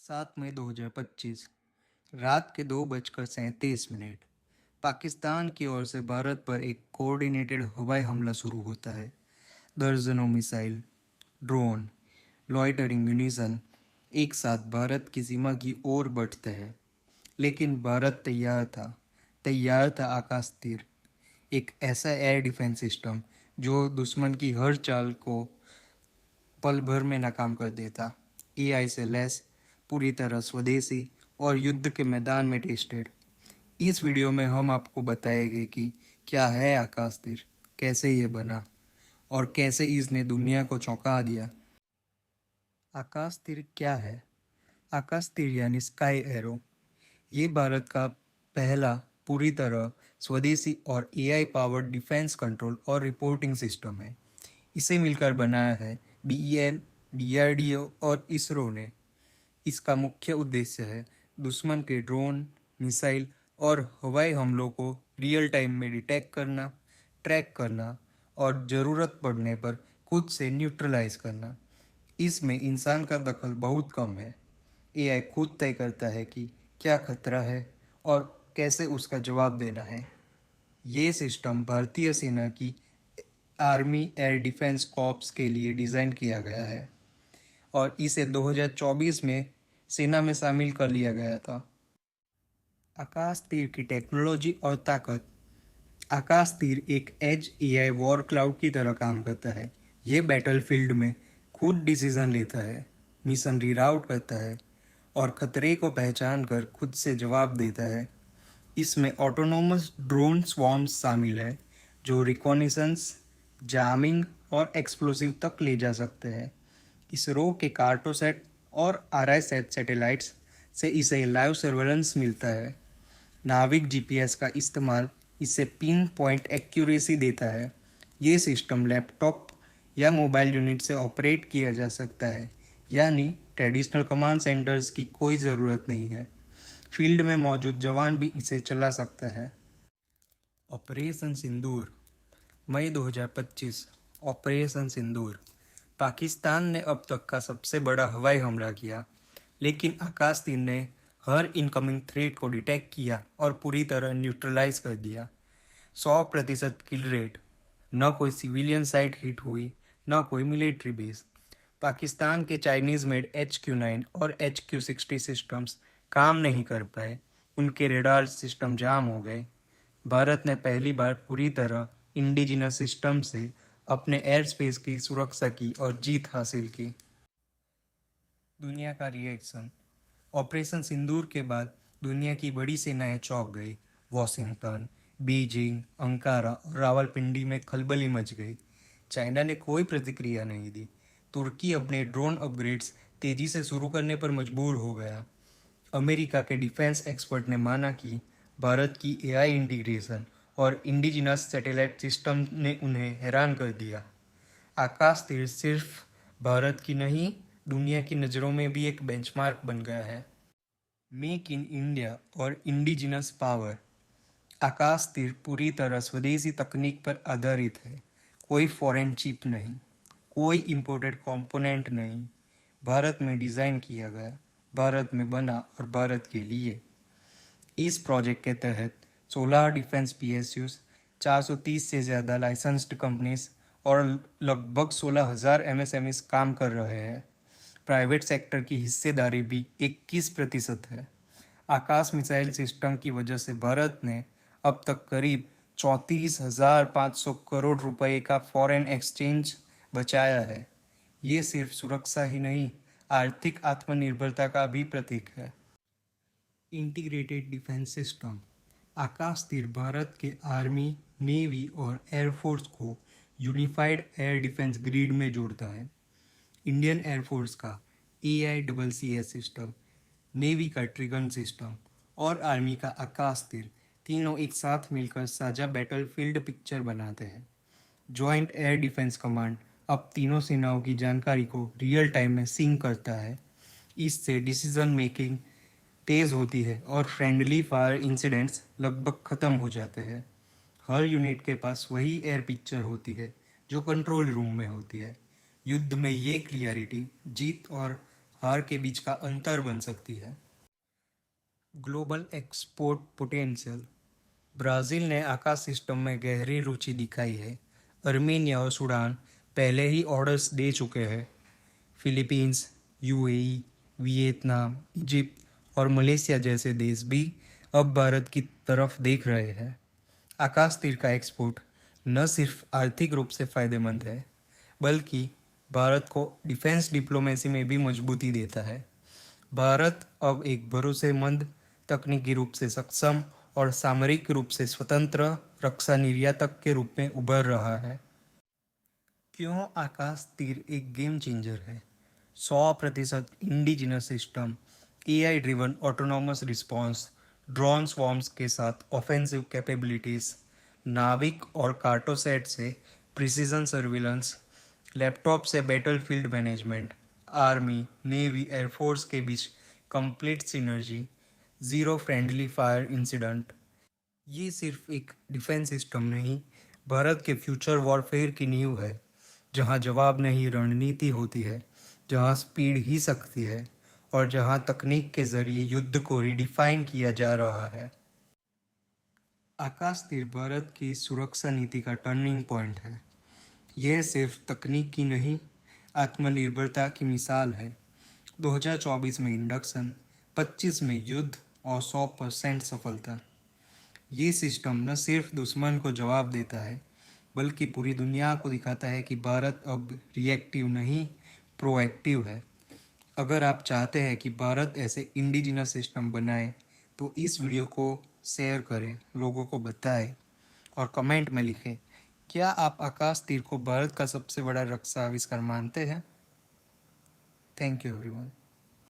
7 मई 2025 रात के 2:37 पाकिस्तान की ओर से भारत पर एक कोऑर्डिनेटेड हवाई हमला शुरू होता है। दर्जनों मिसाइल, ड्रोन, लॉइटरिंग म्यूनिशन एक साथ भारत की सीमा की ओर बढ़ते हैं। लेकिन भारत तैयार था आकाश तीर, एक ऐसा एयर डिफेंस सिस्टम जो दुश्मन की हर चाल को पल भर में नाकाम कर देता। एआई से लैस, पूरी तरह स्वदेशी और युद्ध के मैदान में टेस्टेड। इस वीडियो में हम आपको बताएंगे कि क्या है आकाश तीर, कैसे ये बना और कैसे इसने दुनिया को चौंका दिया। आकाश तीर क्या है? आकाश तीर यानी स्काई एरो, ये भारत का पहला पूरी तरह स्वदेशी और एआई पावर्ड डिफेंस कंट्रोल और रिपोर्टिंग सिस्टम है। इसे मिलकर बनाया है बीईएल, डीआरडीओ और इसरो ने। इसका मुख्य उद्देश्य है दुश्मन के ड्रोन, मिसाइल और हवाई हमलों को रियल टाइम में डिटेक्ट करना, ट्रैक करना और ज़रूरत पड़ने पर खुद से न्यूट्रलाइज करना। इसमें इंसान का दखल बहुत कम है। एआई खुद तय करता है कि क्या खतरा है और कैसे उसका जवाब देना है। ये सिस्टम भारतीय सेना की आर्मी एयर डिफेंस कॉर्प्स के लिए डिज़ाइन किया गया है और इसे 2024 में सेना में शामिल कर लिया गया था। आकाश तीर की टेक्नोलॉजी और ताकत। आकाश तीर एक एज एआई वॉर क्लाउड की तरह काम करता है। ये बैटलफील्ड में खुद डिसीजन लेता है, मिशन रीराउट करता है और खतरे को पहचान कर खुद से जवाब देता है। इसमें ऑटोनोमस ड्रोन स्वॉर्म्स शामिल है जो रिकॉनिसेंस, जामिंग और एक्सप्लोसिव तक ले जा सकते हैं। इसरो के कार्टोसैट और आरआईसैट सैटेलाइट्स से इसे लाइव सर्वेलेंस मिलता है। नाविक जीपीएस का इस्तेमाल इसे पिन पॉइंट एक्यूरेसी देता है। ये सिस्टम लैपटॉप या मोबाइल यूनिट से ऑपरेट किया जा सकता है, यानी ट्रेडिशनल कमांड सेंटर्स की कोई ज़रूरत नहीं है। फील्ड में मौजूद जवान भी इसे चला सकता है। ऑपरेशन सिंदूर, मई 2025। ऑपरेशन सिंदूर पाकिस्तान ने अब तक का सबसे बड़ा हवाई हमला किया, लेकिन आकाश तीर ने हर इनकमिंग थ्रेट को डिटेक्ट किया और पूरी तरह न्यूट्रलाइज कर दिया। 100% किल रेट, न कोई सिविलियन साइट हिट हुई, न कोई मिलिट्री बेस। पाकिस्तान के चाइनीज़ मेड HQ-9 और HQ-60 सिस्टम्स काम नहीं कर पाए, उनके रेडार सिस्टम जाम हो गए। भारत ने पहली बार पूरी तरह इंडिजिनस सिस्टम से अपने एयर स्पेस की सुरक्षा की और जीत हासिल की। दुनिया का रिएक्शन। ऑपरेशन सिंदूर के बाद दुनिया की बड़ी सेनाएं चौंक गई। वॉशिंगटन, बीजिंग, अंकारा और रावलपिंडी में खलबली मच गई। चाइना ने कोई प्रतिक्रिया नहीं दी। तुर्की अपने ड्रोन अपग्रेड्स तेजी से शुरू करने पर मजबूर हो गया। अमेरिका के डिफेंस एक्सपर्ट ने माना कि भारत की एआई इंटीग्रेशन और इंडिजिनस सैटेलाइट सिस्टम ने उन्हें हैरान कर दिया। आकाश तीर सिर्फ भारत की नहीं, दुनिया की नज़रों में भी एक बेंचमार्क बन गया है। मेक इन इंडिया और इंडिजिनस पावर। आकाश तीर पूरी तरह स्वदेशी तकनीक पर आधारित है। कोई फॉरेन चिप नहीं, कोई इंपोर्टेड कंपोनेंट नहीं। भारत में डिज़ाइन किया गया, भारत में बना और भारत के लिए। इस प्रोजेक्ट के तहत 16 डिफेंस PSUs, 430 से ज़्यादा लाइसेंस्ड कंपनीज और लगभग 16,000 MSMEs काम कर रहे हैं। प्राइवेट सेक्टर की हिस्सेदारी भी 21% है। आकाश मिसाइल सिस्टम की वजह से भारत ने अब तक करीब 34,500 करोड़ रुपए का फॉरेन एक्सचेंज बचाया है। ये सिर्फ सुरक्षा ही नहीं, आर्थिक आत्मनिर्भरता का भी प्रतीक है। Integrated defence system. आकाश तीर भारत के आर्मी, नेवी और एयरफोर्स को यूनिफाइड एयर डिफेंस ग्रिड में जोड़ता है। इंडियन एयरफोर्स का AICCS सिस्टम, नेवी का ट्रिगन सिस्टम और आर्मी का आकाश तीर तीनों एक साथ मिलकर साझा बैटलफील्ड पिक्चर बनाते हैं। जॉइंट एयर डिफेंस कमांड अब तीनों सेनाओं की जानकारी को रियल टाइम में सिंक करता है। इससे डिसीजन मेकिंग तेज़ होती है और फ्रेंडली फायर इंसिडेंट्स लगभग ख़त्म हो जाते हैं। हर यूनिट के पास वही एयर पिक्चर होती है जो कंट्रोल रूम में होती है। युद्ध में ये क्लियरिटी जीत और हार के बीच का अंतर बन सकती है। Global export potential. ब्राज़ील ने आकाश सिस्टम में गहरी रुचि दिखाई है। अर्मेनिया और सूडान पहले ही ऑर्डर्स दे चुके हैं। फिलीपींस, यूएई, वियतनाम, इजिप्ट और मलेशिया जैसे देश भी अब भारत की तरफ देख रहे हैं। आकाश तीर का एक्सपोर्ट न सिर्फ आर्थिक रूप से फायदेमंद है, बल्कि भारत को डिफेंस डिप्लोमेसी में भी मजबूती देता है। भारत अब एक भरोसेमंद, तकनीकी रूप से सक्षम और सामरिक रूप से स्वतंत्र रक्षा निर्यातक के रूप में उभर रहा है। क्यों आकाश तीर एक गेम चेंजर है? 100% indigenous system, AI driven autonomous response, drone swarms के साथ ऑफेंसिव कैपेबिलिटीज, नाविक और कार्टोसेट से प्रिसीजन सर्विलेंस, लैपटॉप से battlefield management, army, navy, air force के बीच complete synergy, zero friendly fire incident. ये सिर्फ एक डिफेंस सिस्टम नहीं, भारत के फ्यूचर वॉरफेयर की नींव है, जहाँ जवाब नहीं रणनीति होती है, जहाँ स्पीड ही शक्ति है और जहाँ तकनीक के जरिए युद्ध को रिडिफाइन किया जा रहा है। आकाश तीर भारत की सुरक्षा नीति का टर्निंग पॉइंट है। यह सिर्फ तकनीक की नहीं, आत्मनिर्भरता की मिसाल है। 2024 में इंडक्शन, 25 में युद्ध और 100% सफलता। ये सिस्टम न सिर्फ दुश्मन को जवाब देता है, बल्कि पूरी दुनिया को दिखाता है कि भारत अब रिएक्टिव नहीं, प्रोएक्टिव है। अगर आप चाहते हैं कि भारत ऐसे इंडिजिनस सिस्टम बनाए, तो इस वीडियो को शेयर करें, लोगों को बताएं और कमेंट में लिखें, क्या आप आकाश तीर को भारत का सबसे बड़ा रक्षा आविष्कार मानते हैं? Thank you everyone.